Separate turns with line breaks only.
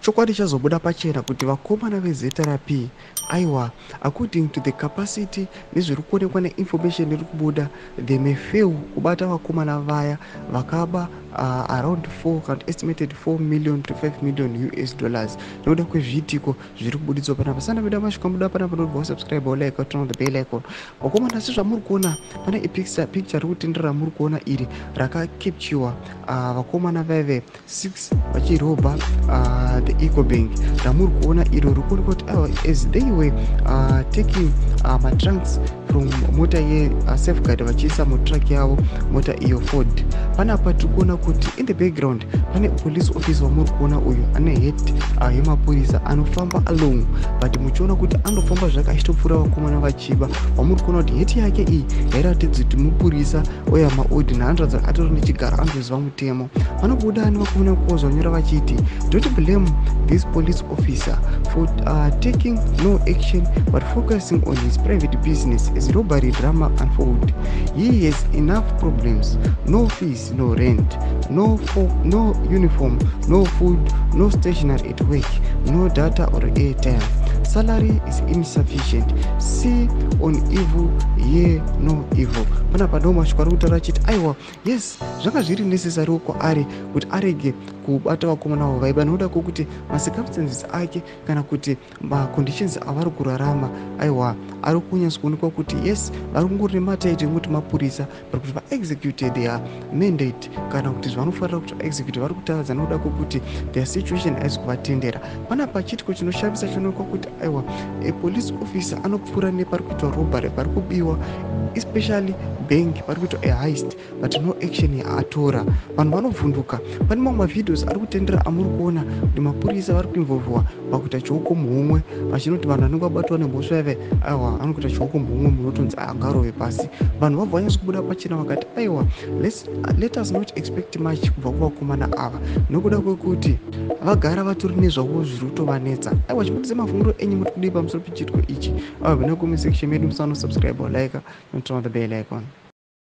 chokwadi chazobuda pachena kuti vakomana veZRP aiwa, according to the capacity nezviri kuonekwa neinformation iri kubuda, they may fail kubata vakomana vaya vakaba around 4 kana estimated 4 million to 5 million US dollars nekuda kwezviitiko zviri kubudidzwa panapa. Sana veda masvika muda panapa nobva subscribe like turn on the bell icon. Vakomana sezvamuri kuona pane picture iri kutenderera muri kuona iri rakacapture vakomana vaive 6 vachirobha the Eco Bank. Ramuri kuona iro rikuri kuti as they were taking matrunks from mota safeguard vachiisa mutruck yavo mota iyo Ford. Panapa tiri kuona kuti in the background pane police officer wamuri kuona uyu ane head yemapurisa anofamba along, but muchiona kuti anofamba zvakachitopfuura vakomana vachiba. Wamuri kuona kuti heti yake iyi yairatidza kuti mupurisa oya maodi naandoratidza atori nechigaro anoziva mutemo. Vanobuda nevakomana kukozva vanyora vachiti don't blame this police officer for taking no action but focusing on his private business as robbery drama unfold. He has enough problems: no fees, no rent, no uniform, no food, no stationery at work, no data or airtime. Salary is insufficient. See on evil, yeah, no evil. Panapa ndo mashukwari kutaura achiti aiwa, yes, zvanga zviri necessary kwaari kuti arege kubata vakomana avo vaiba nokuda kwokuti macircumstances ake kana kuti maconditions avari kurarama aiwa ari kunyatsokuonekwa kuti yes vari kungori nemataiti ekuti mapurisa but kuti vaexecute their mandate kana kuti zvanofanira kuti vaexecute vari kutadza nokuda kwokuti their situation haisi kuvatendera. Panapa chitiko chinoshamisa chinoonekwa kuti aiwa police officer anopfuura nepari kuitwa robbery, pari kubiwa especially bank, pari kuitwa heist but no action yaatora. Vanhu vanovhunduka. Pane mamwe mavideos ari kutendera amuri kuona kuti mapurisa vari kuinvolvwa pakuita chioko muhomwe vachinoti vanhu vanenge vabatwa nemhosva yave aiwa anokuita chioko muhomwe munotonzi angarove pasi. Vanhu vabva vanyatsokubuda pachena vakati aiwa let us not expect much kubva kuvakomana ava nokuda kwekuti vagara vatori nezvavo zviri kutovanetsa. Aiwa chipotise mafunguro enyu muri kudii pamusoro pechitiko ichi. Vene comment section medu musano subscribe like and turn on the bell icon.